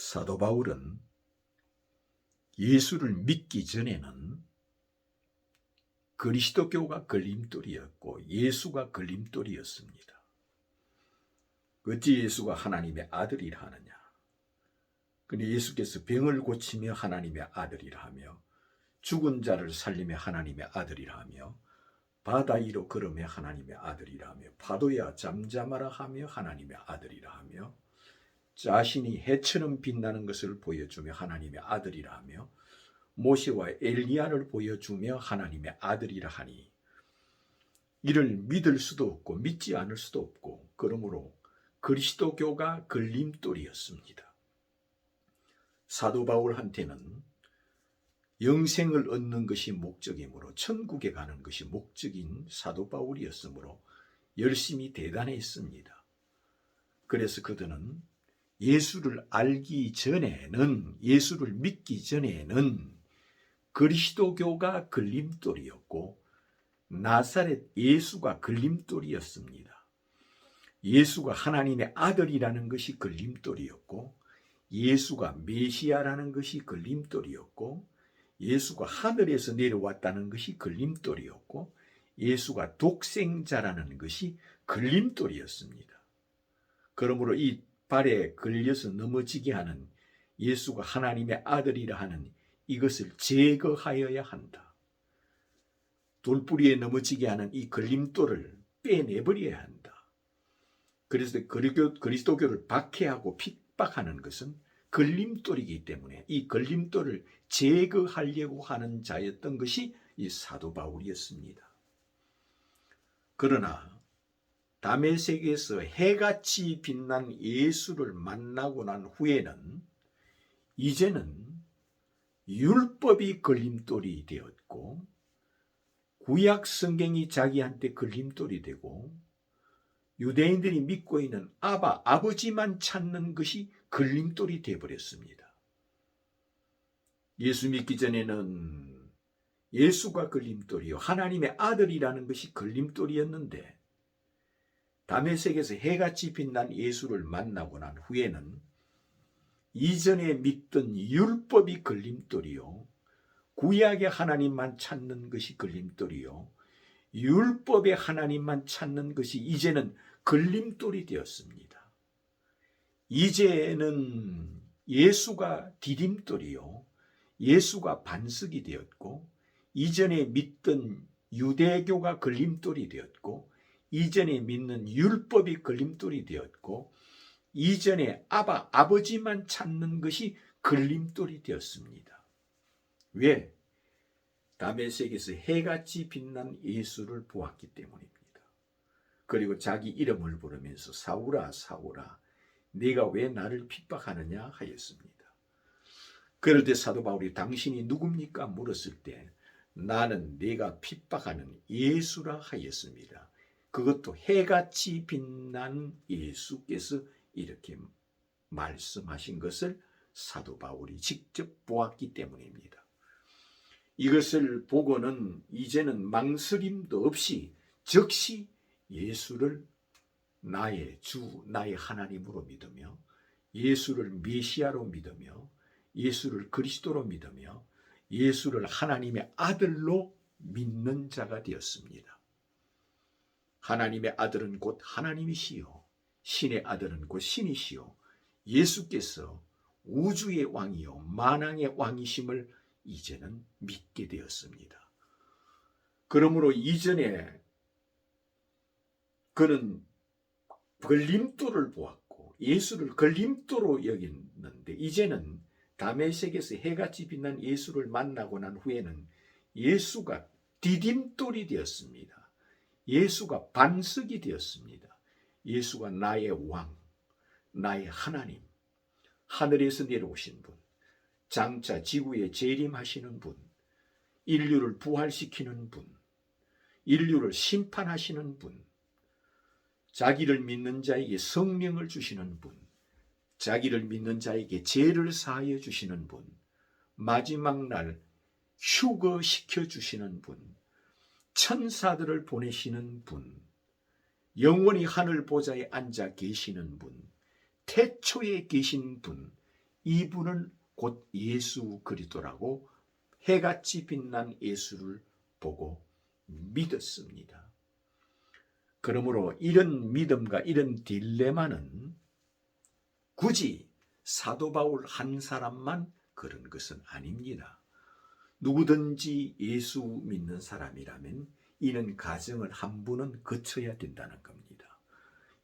사도 바울은 예수를 믿기 전에는 그리스도교가 걸림돌이었고 예수가 걸림돌이었습니다. 어찌 예수가 하나님의 아들이라 하느냐? 근데 예수께서 병을 고치며 하나님의 아들이라 하며 죽은 자를 살리며 하나님의 아들이라 하며 바다 위로 걸으며 하나님의 아들이라 하며 파도야 잠잠하라 하며 하나님의 아들이라 하며 자신이 해처럼 빛나는 것을 보여주며 하나님의 아들이라 하며 모세와 엘리야를 보여주며 하나님의 아들이라 하니 이를 믿을 수도 없고 믿지 않을 수도 없고 그러므로 그리스도교가 걸림돌이었습니다. 사도 바울한테는 영생을 얻는 것이 목적이므로 천국에 가는 것이 목적인 사도 바울이었으므로 열심히 대단했습니다. 그래서 그들은 예수를 알기 전에는, 예수를 믿기 전에는 그리스도교가 걸림돌이었고 나사렛 예수가 걸림돌이었습니다. 예수가 하나님의 아들이라는 것이 걸림돌이었고 예수가 메시아라는 것이 걸림돌이었고 예수가 하늘에서 내려왔다는 것이 걸림돌이었고 예수가 독생자라는 것이 걸림돌이었습니다. 그러므로 이 발에 걸려서 넘어지게 하는 예수가 하나님의 아들이라 하는 이것을 제거하여야 한다. 돌뿌리에 넘어지게 하는 이 걸림돌을 빼내버려야 한다. 그래서 그리스도교를 박해하고 핍박하는 것은 걸림돌이기 때문에 이 걸림돌을 제거하려고 하는 자였던 것이 이 사도 바울이었습니다. 그러나 다메섹에서 해같이 빛난 예수를 만나고 난 후에는 이제는 율법이 걸림돌이 되었고 구약 성경이 자기한테 걸림돌이 되고 유대인들이 믿고 있는 아버지만 찾는 것이 걸림돌이 되어버렸습니다. 예수 믿기 전에는 예수가 걸림돌이요 하나님의 아들이라는 것이 걸림돌이었는데 다메섹에서 해같이 빛난 예수를 만나고 난 후에는 이전에 믿던 율법이 걸림돌이요 구약의 하나님만 찾는 것이 걸림돌이요 율법의 하나님만 찾는 것이 이제는 걸림돌이 되었습니다. 이제는 예수가 디딤돌이요 예수가 반석이 되었고 이전에 믿던 유대교가 걸림돌이 되었고 이전에 믿는 율법이 걸림돌이 되었고 이전에 아버지만 찾는 것이 걸림돌이 되었습니다. 왜? 다메섹에서 해같이 빛난 예수를 보았기 때문입니다. 그리고 자기 이름을 부르면서 사울아 사울아 네가 왜 나를 핍박하느냐 하였습니다. 그럴 때 사도 바울이 당신이 누굽니까 물었을 때 나는 네가 핍박하는 예수라 하였습니다. 그것도 해같이 빛난 예수께서 이렇게 말씀하신 것을 사도 바울이 직접 보았기 때문입니다. 이것을 보고는 이제는 망설임도 없이 즉시 예수를 나의 주, 나의 하나님으로 믿으며 예수를 메시아로 믿으며 예수를 그리스도로 믿으며 예수를 하나님의 아들로 믿는 자가 되었습니다. 하나님의 아들은 곧 하나님이시요 신의 아들은 곧 신이시요 예수께서 우주의 왕이요 만왕의 왕이심을 이제는 믿게 되었습니다. 그러므로 이전에 그는 걸림돌을 보았고 예수를 걸림돌로 여겼는데 이제는 다메섹에서 해같이 빛난 예수를 만나고 난 후에는 예수가 디딤돌이 되었습니다. 예수가 반석이 되었습니다. 예수가 나의 왕, 나의 하나님, 하늘에서 내려오신 분, 장차 지구에 재림하시는 분, 인류를 부활시키는 분, 인류를 심판하시는 분, 자기를 믿는 자에게 성령을 주시는 분, 자기를 믿는 자에게 죄를 사하여 주시는 분, 마지막 날 휴거시켜 주시는 분, 천사들을 보내시는 분, 영원히 하늘 보좌에 앉아 계시는 분, 태초에 계신 분, 이분은 곧 예수 그리스도라고 해같이 빛난 예수를 보고 믿었습니다. 그러므로 이런 믿음과 이런 딜레마는 굳이 사도 바울 한 사람만 그런 것은 아닙니다. 누구든지 예수 믿는 사람이라면 이런 과정을 한 분은 거쳐야 된다는 겁니다.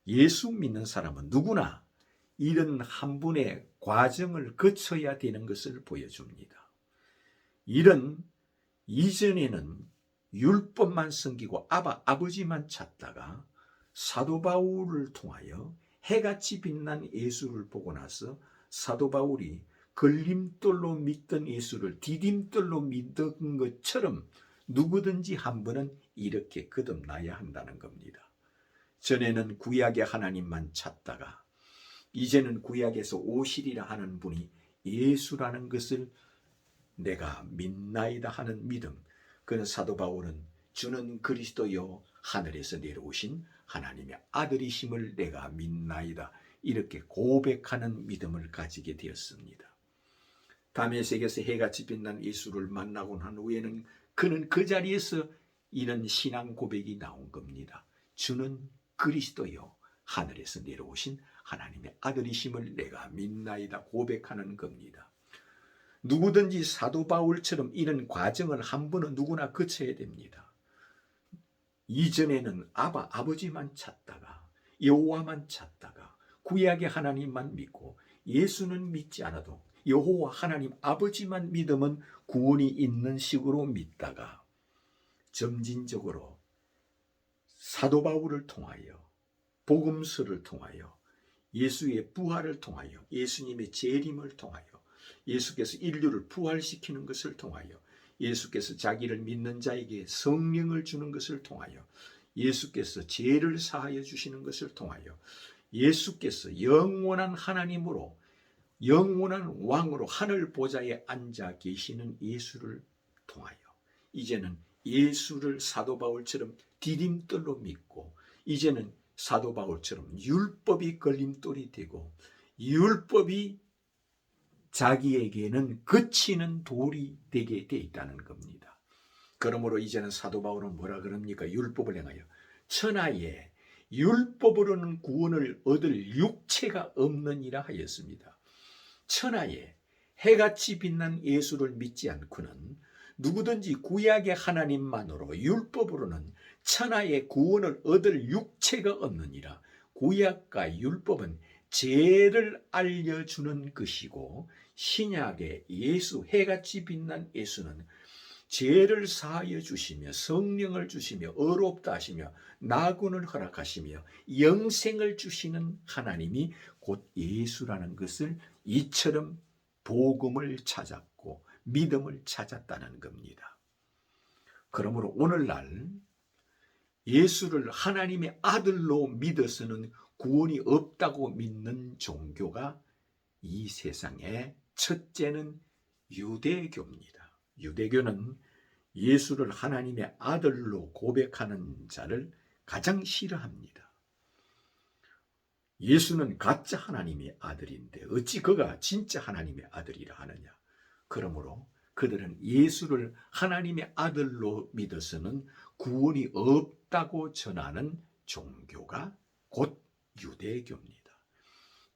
예수 믿는 사람은 누구나 이런 한 분의 과정을 거쳐야 되는 것을 보여줍니다. 이런 이전에는 율법만 섬기고 아버지만 찾다가 사도 바울을 통하여 해같이 빛난 예수를 보고 나서 사도 바울이 걸림돌로 믿던 예수를 디딤돌로 믿은 것처럼 누구든지 한 번은 이렇게 거듭나야 한다는 겁니다. 전에는 구약의 하나님만 찾다가 이제는 구약에서 오시리라 하는 분이 예수라는 것을 내가 믿나이다 하는 믿음. 그는 사도 바울은 주는 그리스도여 하늘에서 내려오신 하나님의 아들이심을 내가 믿나이다. 이렇게 고백하는 믿음을 가지게 되었습니다. 다메섹에서 해같이 빛난 예수를 만나고 난 후에는 그는 그 자리에서 이런 신앙 고백이 나온 겁니다. 주는 그리스도여 하늘에서 내려오신 하나님의 아들이심을 내가 믿나이다 고백하는 겁니다. 누구든지 사도 바울처럼 이런 과정을 한 번은 누구나 거쳐야 됩니다. 이전에는 아버지만 찾다가 여호와만 찾다가 구약의 하나님만 믿고 예수는 믿지 않아도 여호와 하나님 아버지만 믿으면 구원이 있는 식으로 믿다가 점진적으로 사도 바울을 통하여 복음서를 통하여 예수의 부활을 통하여 예수님의 재림을 통하여 예수께서 인류를 부활시키는 것을 통하여 예수께서 자기를 믿는 자에게 성령을 주는 것을 통하여 예수께서 죄를 사하여 주시는 것을 통하여 예수께서 영원한 하나님으로 영원한 왕으로 하늘 보좌에 앉아 계시는 예수를 통하여 이제는 예수를 사도 바울처럼 디딤돌로 믿고 이제는 사도 바울처럼 율법이 걸림돌이 되고 율법이 자기에게는 그치는 돌이 되게 돼 있다는 겁니다. 그러므로 이제는 사도 바울은 뭐라 그럽니까? 율법을 행하여 천하에 율법으로는 구원을 얻을 육체가 없느니라 하였습니다. 천하에 해같이 빛난 예수를 믿지 않고는 누구든지 구약의 하나님만으로 율법으로는 천하에 구원을 얻을 육체가 없느니라. 구약과 율법은 죄를 알려주는 것이고 신약의 예수 해같이 빛난 예수는 죄를 사하여 주시며 성령을 주시며 의롭다 하시며 낙원을 허락하시며 영생을 주시는 하나님이 곧 예수라는 것을 이처럼 복음을 찾았고 믿음을 찾았다는 겁니다. 그러므로 오늘날 예수를 하나님의 아들로 믿어서는 구원이 없다고 믿는 종교가 이 세상에 첫째는 유대교입니다. 유대교는 예수를 하나님의 아들로 고백하는 자를 가장 싫어합니다. 예수는 가짜 하나님의 아들인데 어찌 그가 진짜 하나님의 아들이라 하느냐. 그러므로 그들은 예수를 하나님의 아들로 믿어서는 구원이 없다고 전하는 종교가 곧 유대교입니다.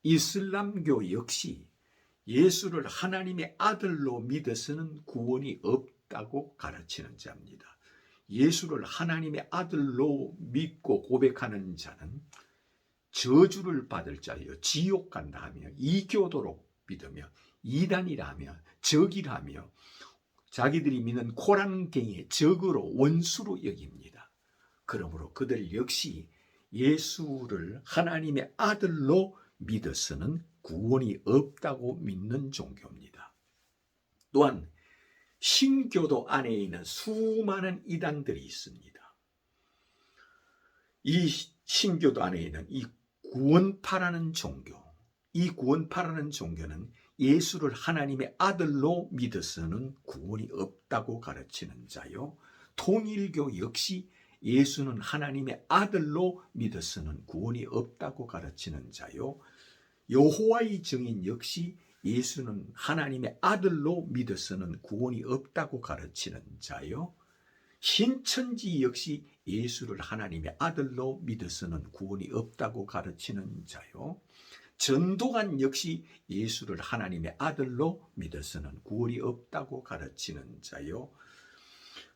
이슬람교 역시 예수를 하나님의 아들로 믿어서는 구원이 없다고 가르치는 자입니다. 예수를 하나님의 아들로 믿고 고백하는 자는 저주를 받을 자여 지옥 간다 하며 이교도로 믿으며 이단이라며 적이라며 자기들이 믿는 코란갱이의 적으로 원수로 여깁니다. 그러므로 그들 역시 예수를 하나님의 아들로 믿어서는 구원이 없다고 믿는 종교입니다. 또한 신교도 안에 있는 수많은 이단들이 있습니다. 이 신교도 안에 있는 이 구원파라는 종교, 이 구원파라는 종교는 예수를 하나님의 아들로 믿어서는 구원이 없다고 가르치는 자요. 통일교 역시 예수는 하나님의 아들로 믿어서는 구원이 없다고 가르치는 자요. 여호와의 증인 역시 예수는 하나님의 아들로 믿어서는 구원이 없다고 가르치는 자요. 신천지 역시 예수를 하나님의 아들로 믿어서는 구원이 없다고 가르치는 자요. 전도관 역시 예수를 하나님의 아들로 믿어서는 구원이 없다고 가르치는 자요.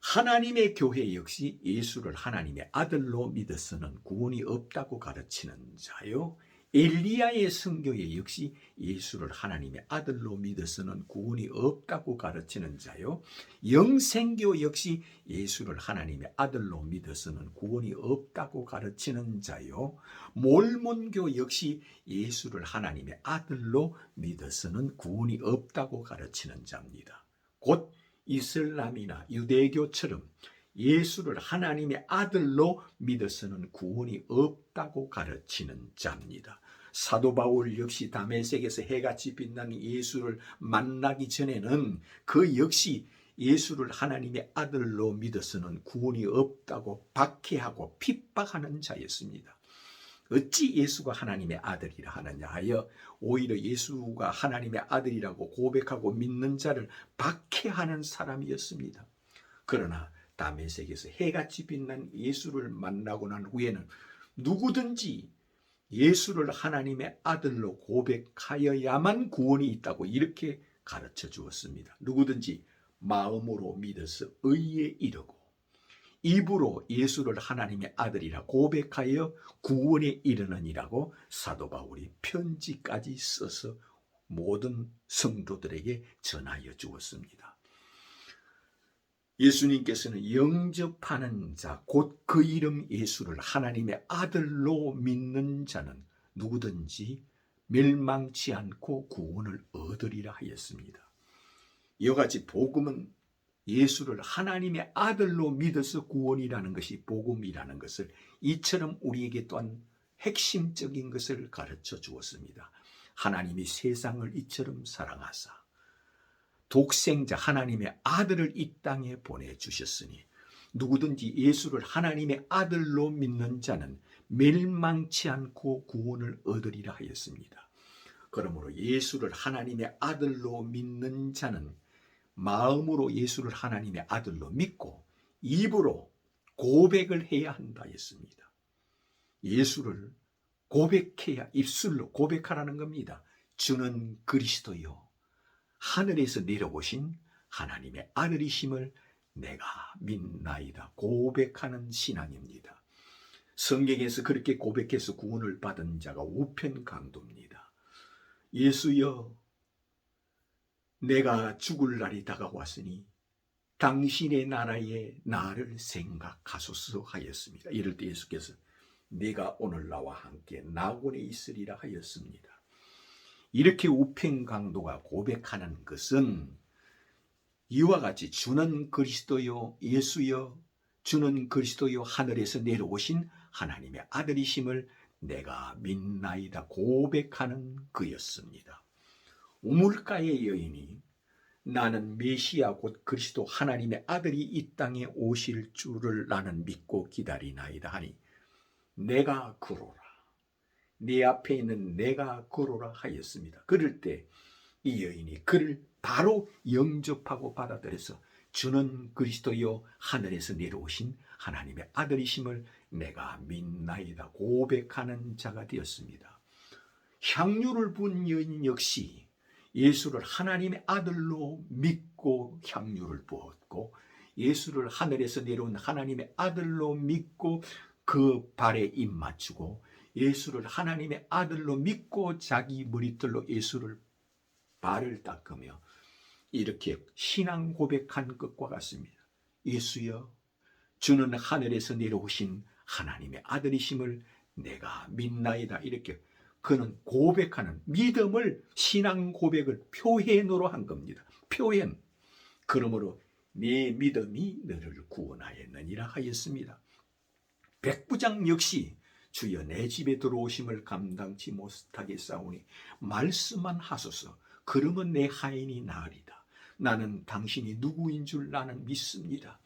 하나님의 교회 역시 예수를 하나님의 아들로 믿어서는 구원이 없다고 가르치는 자요. 엘리야의 선교회 역시 예수를 하나님의 아들로 믿어서는 구원이 없다고 가르치는 자요. 영생교 역시 예수를 하나님의 아들로 믿어서는 구원이 없다고 가르치는 자요. 몰몬교 역시 예수를 하나님의 아들로 믿어서는 구원이 없다고 가르치는 자입니다. 곧 이슬람이나 유대교처럼 예수를 하나님의 아들로 믿어서는 구원이 없다고 가르치는 자입니다. 사도 바울 역시 다메섹에서 해같이 빛나는 예수를 만나기 전에는 그 역시 예수를 하나님의 아들로 믿어서는 구원이 없다고 박해하고 핍박하는 자였습니다. 어찌 예수가 하나님의 아들이라 하느냐 하여 오히려 예수가 하나님의 아들이라고 고백하고 믿는 자를 박해하는 사람이었습니다. 그러나 다메섹에서 해같이 빛난 예수를 만나고 난 후에는 누구든지 예수를 하나님의 아들로 고백하여야만 구원이 있다고 이렇게 가르쳐 주었습니다. 누구든지 마음으로 믿어서 의에 이르고 입으로 예수를 하나님의 아들이라 고백하여 구원에 이르느니라고 사도 바울이 편지까지 써서 모든 성도들에게 전하여 주었습니다. 예수님께서는 영접하는 자, 곧 그 이름 예수를 하나님의 아들로 믿는 자는 누구든지 멸망치 않고 구원을 얻으리라 하였습니다. 이와 같이 복음은 예수를 하나님의 아들로 믿어서 구원이라는 것이 복음이라는 것을 이처럼 우리에게 또한 핵심적인 것을 가르쳐 주었습니다. 하나님이 세상을 이처럼 사랑하사 독생자 하나님의 아들을 이 땅에 보내주셨으니 누구든지 예수를 하나님의 아들로 믿는 자는 멸망치 않고 구원을 얻으리라 하였습니다. 그러므로 예수를 하나님의 아들로 믿는 자는 마음으로 예수를 하나님의 아들로 믿고 입으로 고백을 해야 한다 했습니다. 예수를 고백해야 입술로 고백하라는 겁니다. 주는 그리스도요 하늘에서 내려오신 하나님의 아들이심을 내가 믿나이다 고백하는 신앙입니다. 성경에서 그렇게 고백해서 구원을 받은 자가 우편강도입니다. 예수여 내가 죽을 날이 다가왔으니 당신의 나라에 나를 생각하소서 하였습니다. 이럴 때 예수께서 내가 오늘 나와 함께 낙원에 있으리라 하였습니다. 이렇게 우편강도가 고백하는 것은 이와 같이 주는 그리스도요 예수여 주는 그리스도요 하늘에서 내려오신 하나님의 아들이심을 내가 믿나이다 고백하는 그였습니다. 우물가의 여인이 나는 메시아 곧 그리스도 하나님의 아들이 이 땅에 오실 줄을 나는 믿고 기다리나이다 하니 내가 그로라 네 앞에 있는 내가 그로라 하였습니다. 그럴 때 이 여인이 그를 바로 영접하고 받아들여서 주는 그리스도여 하늘에서 내려오신 하나님의 아들이심을 내가 믿나이다 고백하는 자가 되었습니다. 향유를 부은 여인 역시 예수를 하나님의 아들로 믿고 향유를 부었고 예수를 하늘에서 내려온 하나님의 아들로 믿고 그 발에 입 맞추고 예수를 하나님의 아들로 믿고 자기 머리털로 예수를 발을 닦으며 이렇게 신앙 고백한 것과 같습니다. 예수여 주는 하늘에서 내려오신 하나님의 아들이심을 내가 믿나이다. 이렇게 그는 고백하는 믿음을 신앙 고백을 표현으로 한 겁니다. 표현. 그러므로 네 믿음이 너를 구원하였느니라 하였습니다. 백부장 역시 주여 내 집에 들어오심을 감당치 못하게 싸우니 말씀만 하소서. 그러면 내 하인이 나으리다. 나는 당신이 누구인 줄 나는 믿습니다.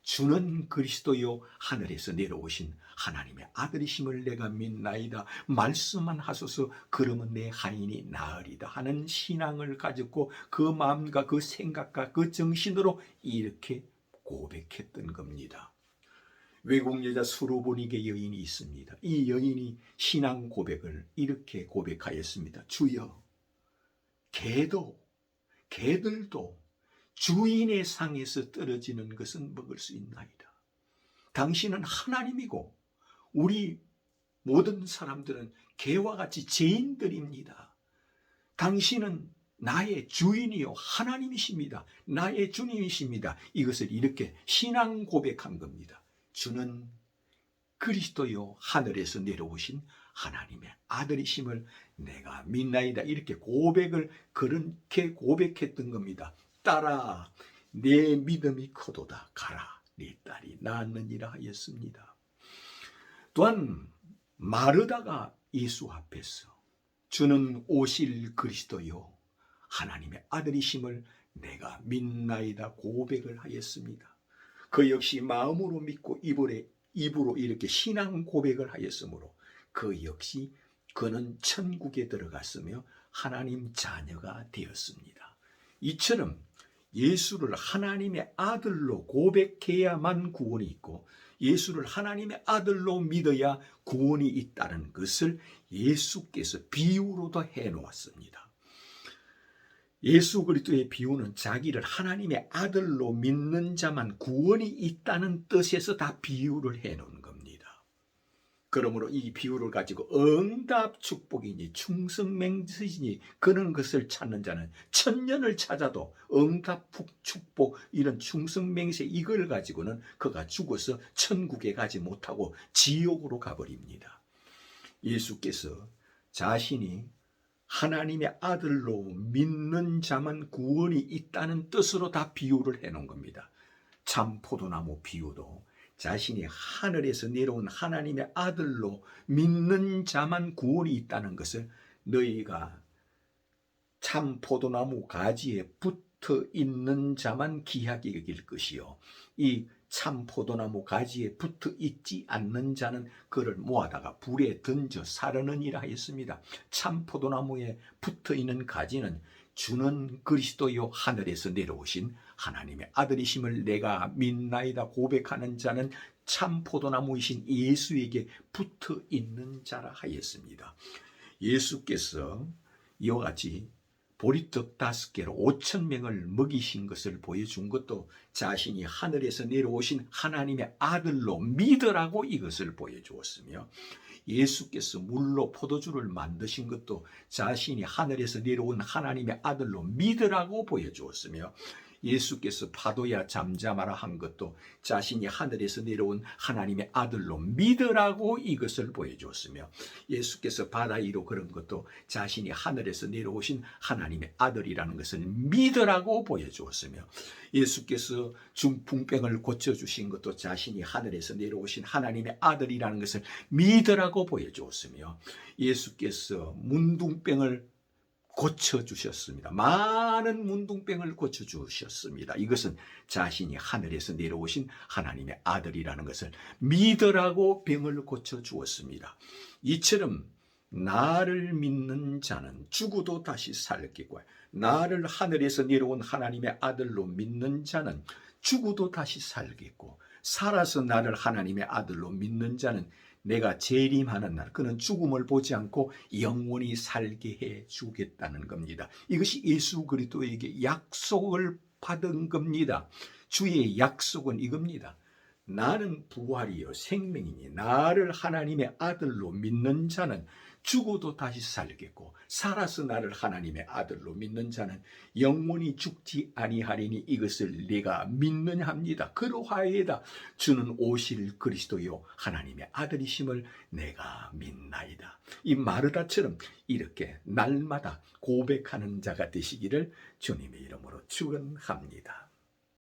주는 그리스도요 하늘에서 내려오신 하나님의 아들이심을 내가 믿나이다. 말씀만 하소서 그러면 내 하인이 나으리다 하는 신앙을 가졌고 그 마음과 그 생각과 그 정신으로 이렇게 고백했던 겁니다. 외국 여자 수로보니게 여인이 있습니다. 이 여인이 신앙 고백을 이렇게 고백하였습니다. 주여, 개들도 주인의 상에서 떨어지는 것은 먹을 수 있나이다. 당신은 하나님이고 우리 모든 사람들은 개와 같이 죄인들입니다. 당신은 나의 주인이요 하나님이십니다. 나의 주님이십니다. 이것을 이렇게 신앙 고백한 겁니다. 주는 그리스도요 하늘에서 내려오신 하나님의 아들이심을 내가 믿나이다. 이렇게 고백을 그렇게 고백했던 겁니다. 딸아, 내 믿음이 크도다. 가라, 네 딸이 낳았느니라 하였습니다. 또한 마르다가 예수 앞에서 주는 오실 그리스도요 하나님의 아들이심을 내가 믿나이다 고백을 하였습니다. 그 역시 마음으로 믿고 입으로 이렇게 신앙 고백을 하였으므로 그 역시 그는 천국에 들어갔으며 하나님 자녀가 되었습니다. 이처럼 예수를 하나님의 아들로 고백해야만 구원이 있고 예수를 하나님의 아들로 믿어야 구원이 있다는 것을 예수께서 비유로도 해놓았습니다. 예수 그리스도의 비유는 자기를 하나님의 아들로 믿는 자만 구원이 있다는 뜻에서 다 비유를 해놓은 겁니다. 그러므로 이 비유를 가지고 응답 축복이니 충성맹세이니 그런 것을 찾는 자는 천년을 찾아도 응답 축복 이런 충성맹세 이걸 가지고는 그가 죽어서 천국에 가지 못하고 지옥으로 가버립니다. 예수께서 자신이 하나님의 아들로 믿는 자만 구원이 있다는 뜻으로 다 비유를 해놓은 겁니다. 참 포도나무 비유도 자신이 하늘에서 내려온 하나님의 아들로 믿는 자만 구원이 있다는 것을 너희가 참 포도나무 가지에 붙어 있는 자만 귀하게 여길 것이요 이 참 포도나무 가지에 붙어 있지 않는 자는 그를 모아다가 불에 던져 사르느니라 하였습니다. 참 포도나무에 붙어 있는 가지는 주는 그리스도요 하늘에서 내려오신 하나님의 아들이심을 내가 믿나이다 고백하는 자는 참 포도나무이신 예수에게 붙어 있는 자라 하였습니다. 예수께서 이와 같이 보리떡 5개로 5,000명을 먹이신 것을 보여준 것도 자신이 하늘에서 내려오신 하나님의 아들로 믿으라고 이것을 보여주었으며 예수께서 물로 포도주를 만드신 것도 자신이 하늘에서 내려온 하나님의 아들로 믿으라고 보여주었으며 예수께서 파도야 잠잠하라 한 것도 자신이 하늘에서 내려온 하나님의 아들로 믿으라고 이것을 보여주었으며 예수께서 바다 위로 걸은 것도 자신이 하늘에서 내려오신 하나님의 아들이라는 것을 믿으라고 보여주었으며 예수께서 중풍병을 고쳐주신 것도 자신이 하늘에서 내려오신 하나님의 아들이라는 것을 믿으라고 보여주었으며 예수께서 문둥병을 고쳐주셨습니다. 많은 문둥병을 고쳐주셨습니다. 이것은 자신이 하늘에서 내려오신 하나님의 아들이라는 것을 믿으라고 병을 고쳐주었습니다. 이처럼 나를 믿는 자는 죽어도 다시 살겠고 나를 하늘에서 내려온 하나님의 아들로 믿는 자는 죽어도 다시 살겠고 살아서 나를 하나님의 아들로 믿는 자는 내가 재림하는 날 그는 죽음을 보지 않고 영원히 살게 해 주겠다는 겁니다. 이것이 예수 그리스도에게 약속을 받은 겁니다. 주의 약속은 이겁니다. 나는 부활이요 생명이니 나를 하나님의 아들로 믿는 자는 죽어도 다시 살겠고 살아서 나를 하나님의 아들로 믿는 자는 영원히 죽지 아니하리니 이것을 네가 믿느냐 합니다. 그러하여다 주는 오실 그리스도요 하나님의 아들이심을 내가 믿나이다. 이 마르다처럼 이렇게 날마다 고백하는 자가 되시기를 주님의 이름으로 축원합니다.